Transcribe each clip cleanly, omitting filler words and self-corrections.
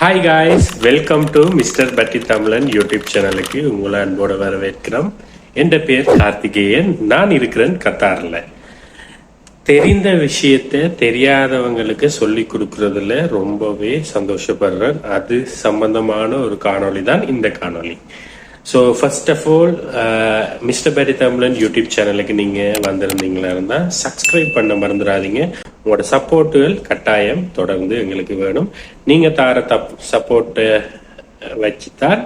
Hi guys, welcome to mister Patti Tamizhan YouTube சேனலுக்கு உங்களை அன்போடு வரவேற்கிறோம். என் பேர் கார்த்திகேயன். நான் இருக்கிறேன் கத்தாரில். தெரிந்த விஷயத்தை தெரியாதவங்களுக்கு சொல்லி கொடுக்கறதுல ரொம்பவே சந்தோஷப்படுறேன். அது சம்பந்தமான ஒரு காணொளி தான் இந்த காணொளி. So first of all, mister Patti Tamizhan YouTube சேனலுக்கு நீங்கள் வந்திருந்தீங்களா இருந்தால் சப்ஸ்கிரைப் பண்ண மறந்துடாதீங்க. உங்களோட சப்போர்ட்டுகள் கட்டாயம் தொடர்ந்து எங்களுக்கு வேணும். நீங்கள் தார சப்போர்ட்டை வச்சுதான்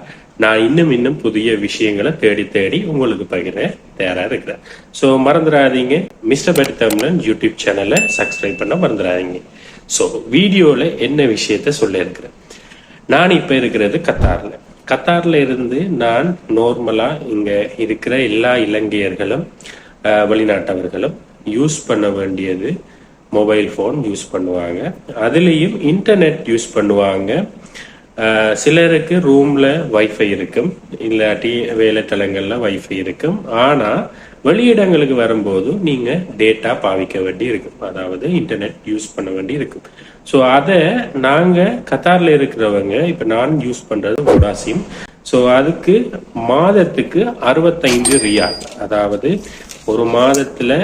நான் இன்னும் புதிய விஷயங்களை தேடி உங்களுக்கு பகிர தயாராக இருக்கிறேன். ஸோ மறந்துடாதீங்க, மிஸ்டர் பட்டி தமிழன் யூடியூப் சேனலை சப்ஸ்கிரைப் பண்ண மறந்துடாதீங்க. ஸோ வீடியோவில் என்ன விஷயத்த சொல்ல இருக்கிறேன். நான் இப்போ இருக்கிறது கத்தாரில் இருந்து நான் நார்மலாக இங்கே இருக்கிற எல்லா இலங்கையர்களும் வெளிநாட்டவர்களும் யூஸ் பண்ண வேண்டியது மொபைல் ஃபோன் யூஸ் பண்ணுவாங்க. அதுலேயும் இன்டர்நெட் யூஸ் பண்ணுவாங்க. சிலருக்கு ரூமில் வைஃபை இருக்கும், இல்லாட்டி வேலைத்தலங்களில் வைஃபை இருக்கும். ஆனால் வெளியிடங்களுக்கு வரும்போது நீங்கள் டேட்டா பாவிக்க வேண்டி இருக்கும், அதாவது இன்டர்நெட் யூஸ் பண்ண வேண்டி இருக்கும். ஸோ அதை நாங்கள் கத்தாரில் இருக்கிறவங்க, இப்போ நான் யூஸ் பண்ணுறது வோடா சிம். ஸோ அதுக்கு மாதத்துக்கு 65 ரியால், அதாவது ஒரு மாதத்தில்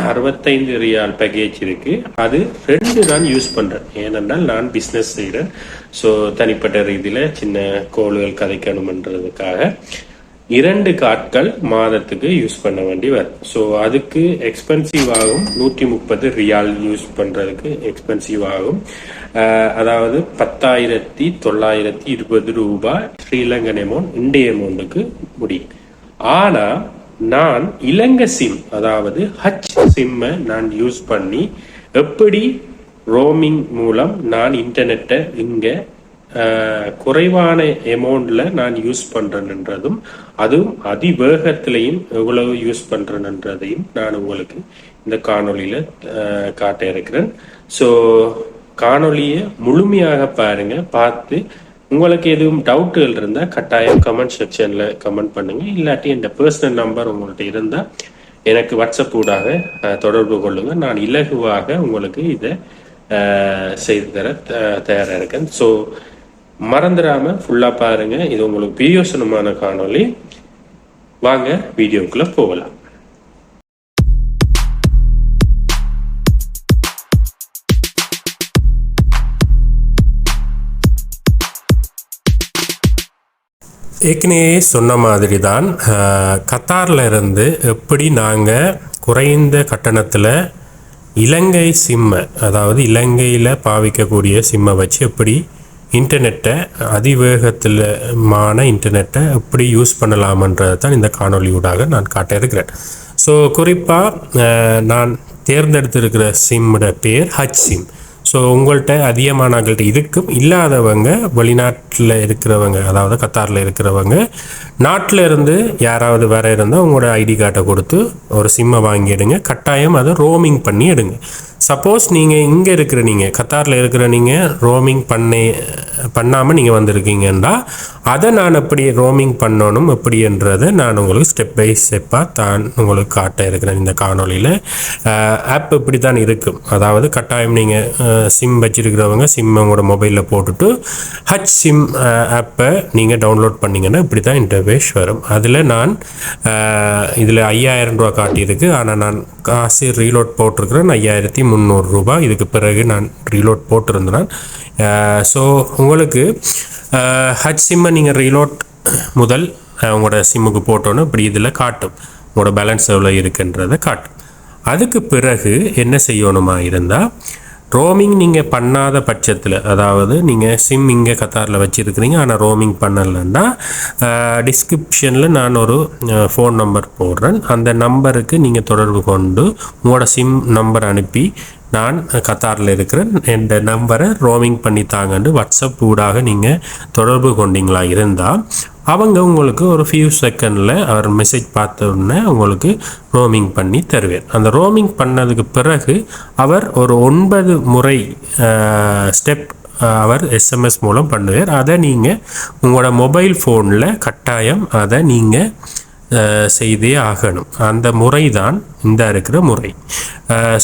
65 ரியால் பேக்கேஜ் இருக்கு. அது 2 நான் யூஸ் பண்றேன். ஏனென்றால் நான் பிஸ்னஸ் செய்கிறேன். ஸோ தனிப்பட்ட ரீதியில் சின்ன கோள்கள் கதைக்கணும்ன்றதுக்காக 2 கார்ட்கள் மாதத்துக்கு யூஸ் பண்ண வேண்டி வரும். ஸோ அதுக்கு எக்ஸ்பென்சிவ் ஆகும். 130 ரியால் யூஸ் பண்றதுக்கு எக்ஸ்பென்சிவ் ஆகும். அதாவது 10,920 ரூபாய் ஸ்ரீலங்கன் அமௌண்ட், இந்திய அமௌண்ட்டுக்கு முடியும். ஆனா நான் இலங்கை சிம், அதாவது ஹச் சிம்மை நான் யூஸ் பண்ணி எப்படி ரோமிங் மூலம் நான் இன்டர்நெட்டை இங்க குறைவான அமௌண்ட்ல நான் யூஸ் பண்றேன்ன்றதும், அதுவும் அதிவேகத்திலையும் எவ்வளவு யூஸ் பண்றேன்ன்றதையும் நான் உங்களுக்கு இந்த காணொலியில காட்ட இருக்கிறேன். ஸோ காணொலியை முழுமையாக பாருங்க. பார்த்து உங்களுக்கு எதுவும் டவுட்டுகள் இருந்தால் கட்டாயம் கமெண்ட் செக்ஷன்ல கமெண்ட் பண்ணுங்க. இல்லாட்டி இந்த பர்சனல் நம்பர் உங்கள்கிட்ட இருந்தால் எனக்கு வாட்ஸ்அப் ஊடாக தொடர்பு கொள்ளுங்க. நான் இலகுவாக உங்களுக்கு இதை செய்து தர தயாராக இருக்கேன். ஸோ மறந்துடாம ஃபுல்லா பாருங்க. இது உங்களுக்கு பிரயோசனமான காணொலி. வாங்க வீடியோக்குள்ள போகலாம். ஏற்கனவே சொன்ன மாதிரி தான், கத்தாரில் இருந்து எப்படி நாங்கள் குறைந்த கட்டணத்தில் இலங்கை சிம்மை, அதாவது இலங்கையில் பாவிக்கக்கூடிய சிம்மை வச்சு எப்படி இன்டர்நெட்டை அதிவேகத்திலமான இன்டர்நெட்டை எப்படி யூஸ் பண்ணலாமன்றது தான் இந்த காணொலியூடாக நான் காட்ட இருக்கிறேன். ஸோ குறிப்பாக நான் தேர்ந்தெடுத்திருக்கிற சிம்மோட பேர் ஹச் சிம். ஸோ உங்கள்கிட்ட அதிகமானவங்கள்ட்ட இதுக்கும் இல்லாதவங்க, வெளிநாட்டில் இருக்கிறவங்க, அதாவது கத்தாரில் இருக்கிறவங்க, நாட்டில் இருந்து யாராவது வேற இருந்தால் உங்களோட ஐடி கார்டை கொடுத்து ஒரு சிம்மை வாங்கி எடுங்க. கட்டாயம் அதை ரோமிங் பண்ணி எடுங்க. சப்போஸ் நீங்கள் இங்கே இருக்கிற, நீங்கள் கத்தாரில் இருக்கிற நீங்கள் ரோமிங் பண்ணாமல் நீங்கள் வந்திருக்கீங்கன்னா அதை நான் எப்படி ரோமிங் பண்ணணும் எப்படின்றதை நான் உங்களுக்கு ஸ்டெப் பை ஸ்டெப்பாக தான் உங்களுக்கு காட்ட இருக்கிறேன் இந்த காணொலியில். ஆப் இப்படி தான் இருக்கும். அதாவது கட்டாயம் நீங்கள் சிம் வச்சிருக்கிறவங்க சிம் உங்களோட மொபைலில் போட்டுட்டு ஹச் சிம் ஆப்பை நீங்கள் டவுன்லோட் பண்ணிங்கன்னா இப்படி தான் இன்டர்ஃபேஸ் வரும். அதில் நான் இதில் 5,000 ரூபா காட்டியிருக்கு. ஆனால் நான் காசு ரீலோட் போட்டிருக்கிறேன் 5,300 ரூபாய். இதுக்கு பிறகு நான் ரீலோட் போட்டிருந்தேன். ஸோ உங்களுக்கு ஹச் சிம்மை நீங்கள் ரீலோட் முதல் உங்களோட சிம்முக்கு போட்டோன்னு இப்படி இதில் காட்டும், உங்களோட பேலன்ஸ் எவ்வளோ இருக்குன்றதை காட்டும். அதுக்கு பிறகு என்ன செய்யணுமா இருந்தால், ரோமிங் நீங்கள் பண்ணாத பட்சத்தில், அதாவது நீங்கள் சிம் இங்கே கத்தாரில் வச்சுருக்கிறீங்க ஆனால் ரோமிங் பண்ணலைன்னா டிஸ்கிரிப்ஷனில் நான் ஒரு ஃபோன் நம்பர் போடுறேன். அந்த நம்பருக்கு நீங்கள் தொடர்பு கொண்டு உங்களோட சிம் நம்பர் அனுப்பி, நான் கத்தாரில் இருக்கிறேன், இந்த நம்பரை ரோமிங் பண்ணி தாங்கன்னு வாட்ஸ்அப் ஊடாக நீங்கள் தொடர்பு கொண்டீங்களா இருந்தால் அவங்க உங்களுக்கு ஒரு ஃபியூ செகண்டில் அவர் மெசேஜ் பார்த்த உடனே உங்களுக்கு ரோமிங் பண்ணி தருவார். அந்த ரோமிங் பண்ணதுக்கு பிறகு அவர் ஒரு 9 முறை ஸ்டெப் அவர் எஸ்எம்எஸ் மூலம் பண்ணுவார். அதை நீங்கள் உங்களோட மொபைல் ஃபோனில் கட்டாயம் அதை நீங்கள் செய்தே ஆகணும். அந்த முறை தான் இந்த இருக்கிற முறை.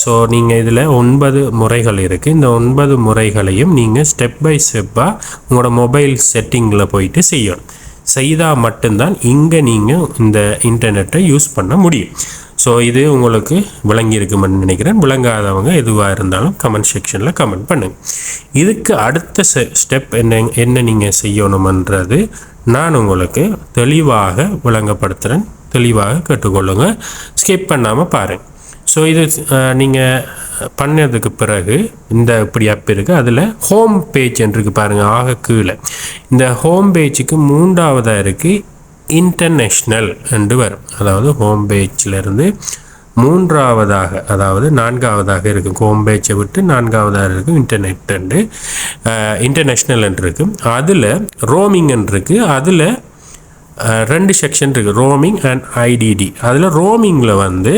ஸோ நீங்கள் இதில் 9 முறைகள் இருக்குது. இந்த 9 முறைகளையும் நீங்கள் ஸ்டெப் பை ஸ்டெப்பாக உங்களோட மொபைல் செட்டிங்கில் போயிட்டு செய்யணும். செய்தால் மட்டும்தான் இங்கே நீங்கள் இந்த இன்டர்நெட்டை யூஸ் பண்ண முடியும். ஸோ இது உங்களுக்கு விளங்கியிருக்குமென்னு நினைக்கிறேன். விளங்காதவங்க எதுவாக இருந்தாலும் கமெண்ட் செக்ஷனில் கமெண்ட் பண்ணுங்கள். இதுக்கு அடுத்த ஸ்டெப் என்ன நீங்கள் செய்யணுமன்றது நான் உங்களுக்கு தெளிவாக விளங்கப்படுத்துகிறேன். தெளிவாக கேட்டுக்கொள்ளுங்க, ஸ்கிப் பண்ணாமல் பாருங்கள். ஸோ இது நீங்கள் பண்ணதுக்கு பிறகு இந்த இப்படி ஆப் இருக்குது. அதில் ஹோம் பேஜ் இருக்குது பாருங்கள், ஆக கீழே. இந்த ஹோம் பேஜுக்கு 3ஆவதாக இருக்குது இன்டர்நேஷ்னல் என்று வரும். அதாவது ஹோம் பேஜிலிருந்து 3ஆவதாக, அதாவது 4ஆவதாக இருக்கும். ஹோம் பேஜை விட்டு 4ஆவதாக இருக்கும் இன்டர்நெட் என்று இன்டர்நேஷ்னல் என்று இருக்குது. அதில் ரோமிங் இருக்குது. அதில் 2 செக்ஷன் இருக்குது, ரோமிங் அண்ட் ஐடிடி. அதில் ரோமிங்கில் வந்து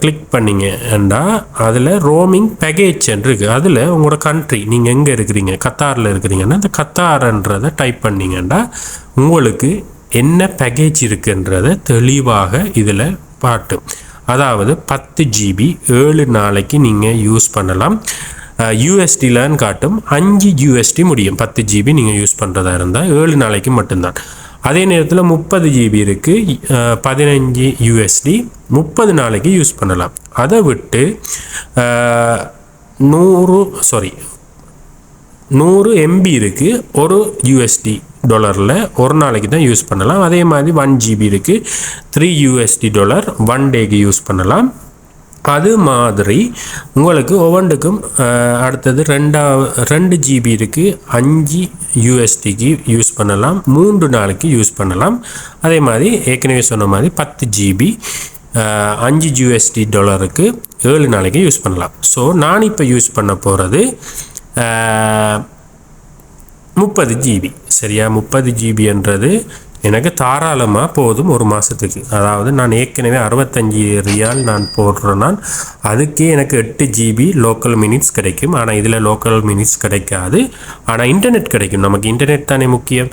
கிளிக் பண்ணிங்கன்னா அதில் ரோமிங் பேக்கேஜ் இருக்குது. அதில் உங்களோட கண்ட்ரி நீங்கள் எங்கே இருக்கிறீங்க, கத்தாரில் இருக்கிறீங்கன்னா அந்த கத்தார்ன்றதை டைப் பண்ணிங்கன்னா உங்களுக்கு என்ன பேக்கேஜ் இருக்குன்றதை தெளிவாக இதில் பாட்டும். அதாவது 10 GB 7 நாளைக்கு நீங்கள் யூஸ் பண்ணலாம். யூஎஸ்டிலான்னு காட்டும். 5 USD முடியும் 10 GB நீங்கள் யூஸ் பண்ணுறதா இருந்தால் 7 நாளைக்கு மட்டும்தான். அதே நேரத்தில் 30 GB இருக்குது, 15 USD 30 நாளைக்கு யூஸ் பண்ணலாம். அதை விட்டு 100 MB இருக்குது, $1 டாலரில் ஒரு நாளைக்கு தான் யூஸ் பண்ணலாம். அதே மாதிரி 1 GB இருக்குது, $3 1 டேக்கு யூஸ் பண்ணலாம். அது மாதிரி உங்களுக்கு ஒவ்வொன்றுக்கும் அடுத்தது 2 GB இருக்குது, 5 USDக்கு யூஸ் பண்ணலாம், 3 நாளைக்கு யூஸ் பண்ணலாம். அதே மாதிரி ஏற்கனவே சொன்ன மாதிரி 10 GB 5 USD டாலருக்கு 7 நாளைக்கு யூஸ் பண்ணலாம். ஸோ நான் இப்போ யூஸ் பண்ண போகிறது 30 GB. சரியா, 30 GBன்றது எனக்கு தாராளமாக போதும் ஒரு மாதத்துக்கு. அதாவது நான் ஏற்கனவே 65 ரியால் நான் போடுறேன்னா அதுக்கே எனக்கு 8 GB லோக்கல் மினிட்ஸ் கிடைக்கும். ஆனால் இதில் லோக்கல் மினிட்ஸ் கிடைக்காது, ஆனால் இன்டர்நெட் கிடைக்கும். நமக்கு இன்டர்நெட் தானே முக்கியம்.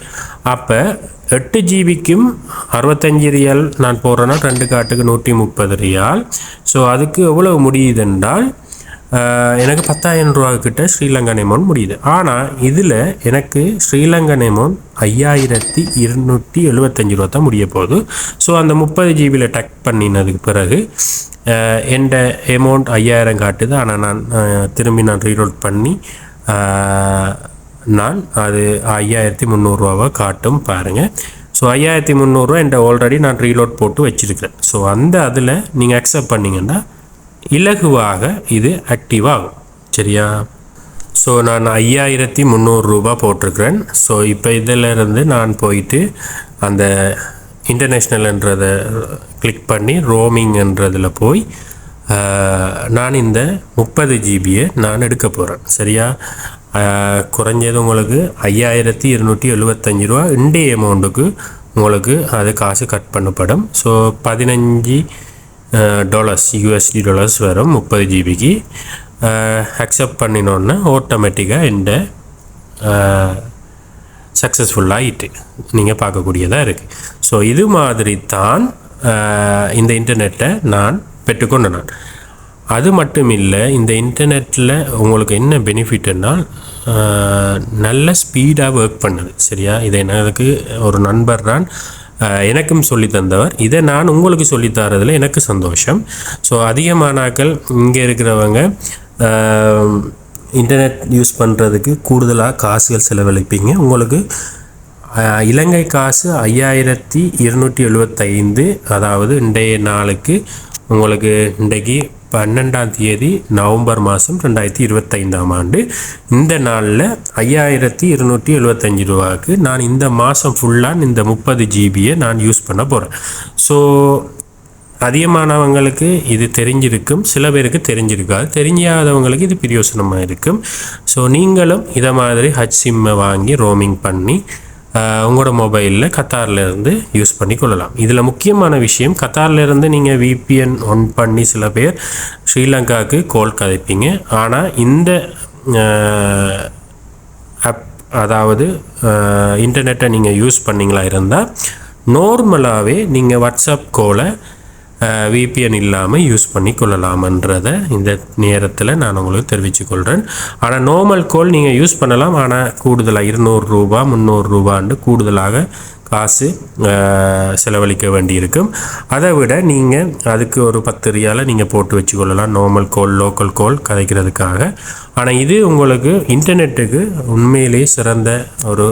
அப்போ 8 GBக்கும் 65 ரியால் நான் போடுறேன்னா 2 காட்டுக்கு 130 ரியால். ஸோ அதுக்கு எவ்வளவு முடியுதுன்றால் எனக்கு 10,000 ரூபா கிட்ட ஸ்ரீலங்கன் அமௌண்ட் முடியுது. ஆனால் இதில் எனக்கு ஸ்ரீலங்கன் அமௌண்ட் 5,275 ரூபா தான் முடிய போகுது. ஸோ அந்த 30 GBயில் டக் பண்ணினதுக்கு பிறகு எந்த அமௌண்ட் 5,000 காட்டுது. ஆனால் நான் திரும்பி ரீலோட் பண்ணி நான் அது 5,300 ரூபாவை காட்டும் பாருங்கள். ஸோ 5,300 ரூபா என்கிட்ட ஆல்ரெடி நான் ரீலோட் போட்டு வச்சுருக்கிறேன். ஸோ அந்த அதில் நீங்கள் அக்செப்ட் பண்ணிங்கன்னா இலகுவாக இது ஆக்டிவ் ஆகும். சரியா, ஸோ நான் 5,300 ரூபா போட்டிருக்கிறேன். ஸோ இப்போ இதிலிருந்து நான் போயிட்டு அந்த இன்டர்நேஷ்னல்ன்றதை கிளிக் பண்ணி ரோமிங்ன்றதில் போய் நான் இந்த 30 GBயை நான் எடுக்க போகிறேன். சரியா, குறைஞ்சது உங்களுக்கு 5,275 ரூபா இந்திய அமௌண்ட்டுக்கு உங்களுக்கு அது காசு கட் பண்ணப்படும். ஸோ $15 USD வரும் 30 GBக்கு. அக்செப்ட் பண்ணினோன்னா ஆட்டோமேட்டிக்காக இந்த சக்ஸஸ்ஃபுல்லாகிட்டு நீங்கள் பார்க்கக்கூடியதாக இருக்குது. ஸோ இது மாதிரி தான் இந்த இன்டர்நெட்டை நான் பெற்றுக்கொண்டேன். அது மட்டும் இல்லை, இந்த இன்டர்நெட்டில் உங்களுக்கு என்ன பெனிஃபிட்னால் நல்ல ஸ்பீடாக ஒர்க் பண்ணுது. சரியா, இதை எனக்கு ஒரு நண்பர் தான் எனக்கும் சொல்லி தந்தவர். இதை நான் உங்களுக்கு சொல்லித்தரதில் எனக்கு சந்தோஷம். ஸோ அதிகமானாக்கள் இங்கே இருக்கிறவங்க இன்டர்நெட் யூஸ் பண்ணுறதுக்கு கூடுதலாக காசுகள் செலவழிப்பீங்க. உங்களுக்கு இலங்கை காசு 5,275. அதாவது இன்றைய நாளுக்கு உங்களுக்கு இன்றைக்கு 12ஆம் தேதி நவம்பர் மாதம் 2025ஆம் ஆண்டு. இந்த நாளில் 5,275 ரூபாய்க்கு நான் இந்த மாதம் ஃபுல்லாக இந்த 30 GBயை நான் யூஸ் பண்ண போகிறேன். ஸோ அதிகமானவங்களுக்கு இது தெரிஞ்சிருக்கும், சில பேருக்கு தெரிஞ்சிருக்காது, தெரிஞ்சாதவங்களுக்கு இது பிரயோசனமாக இருக்கும். ஸோ நீங்களும் இதை மாதிரி ஹச் சிம்மை வாங்கி ரோமிங் பண்ணி உங்களோட மொபைலில் கத்தார்லேருந்து யூஸ் பண்ணி கொள்ளலாம். இதில் முக்கியமான விஷயம், கத்தார்லேருந்து நீங்கள் VPN ஒன் பண்ணி சில பேர் ஸ்ரீலங்காவுக்கு கோல் கதைப்பீங்க. ஆனால் இந்த ஆப், அதாவது இன்டர்நெட்டை நீங்கள் யூஸ் பண்ணிங்களா இருந்தால் நார்மலாகவே நீங்கள் வாட்ஸ்அப் கோலை VPN இல்லாமல் யூஸ் பண்ணி கொள்ளலாமன்றதை இந்த நேரத்தில் நான் உங்களுக்கு தெரிவித்துக்கொள்கிறேன். ஆனால் நார்மல் கோல் நீங்கள் யூஸ் பண்ணலாம், ஆனால் கூடுதலாக 200 ரூபா 300 ரூபான்னு கூடுதலாக காசு செலவழிக்க வேண்டியிருக்கும். அதை விட நீங்கள் அதுக்கு ஒரு 10 ரியாலை நீங்கள் போட்டு வச்சுக்கொள்ளலாம் நார்மல் கோல் லோக்கல் கோல் கதைக்கிறதுக்காக. ஆனால் இது உங்களுக்கு இன்டர்நெட்டுக்கு உண்மையிலேயே சிறந்த ஒரு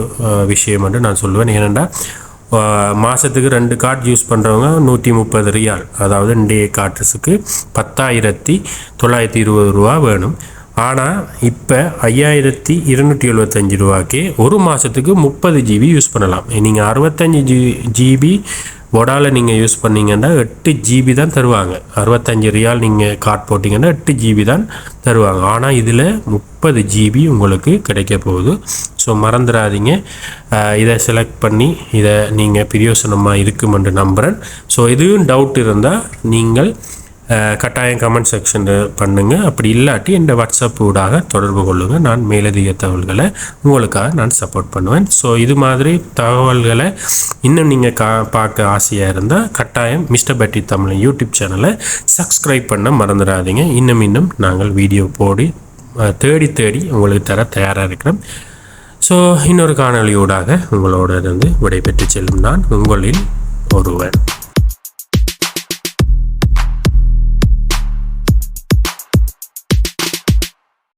விஷயம் என்று நான் சொல்லுவேன். ஏனென்றால் மாதத்துக்கு 2 கார்டு யூஸ் பண்ணுறவங்க 130 ரியால், அதாவது 2 கார்ட்ஸுக்கு 10,920 ரூபா வேணும். ஆனால் இப்போ 5,275 ரூபாய்க்கு ஒரு மாதத்துக்கு 30 GB யூஸ் பண்ணலாம். நீங்கள் 65 GB வொடாவில் நீங்கள் யூஸ் பண்ணிங்கன்னா 8 GB தான் தருவாங்க. 65 ரியால் நீங்கள் கார்ட் போட்டிங்கன்னா 8 GB தான் தருவாங்க. ஆனால் இதில் 30 GB உங்களுக்கு கிடைக்க போகுது. ஸோ மறந்துடாதீங்க, இதை செலக்ட் பண்ணி இதை நீங்கள் பிரயோசனமாக இருக்குமென்று நம்புகிறேன். ஸோ எதுவும் டவுட் இருந்தால் நீங்கள் கட்டாயம் கமெண்ட் செக்ஷனில் பண்ணுங்கள். அப்படி இல்லாட்டி இந்த வாட்ஸ்அப் ஊடாக தொடர்பு கொள்ளுங்கள். நான் மேலதிக தகவல்களை உங்களுக்காக நான் சப்போர்ட் பண்ணுவேன். ஸோ இது மாதிரி தகவல்களை இன்னும் நீங்கள் பார்க்க ஆசையாக இருந்தால் கட்டாயம் மிஸ்டர் பேட்டி தமிழ் யூடியூப் சேனலை சப்ஸ்கிரைப் பண்ண மறந்துடாதீங்க. இன்னும் நாங்கள் வீடியோ போடி தேடி உங்களுக்கு தர தயாராக இருக்கிறோம். ஸோ இன்னொரு காணொலியூடாக உங்களோட இருந்து விடைபெற்று செல்லும் நான் உங்களில் ஒருவன்.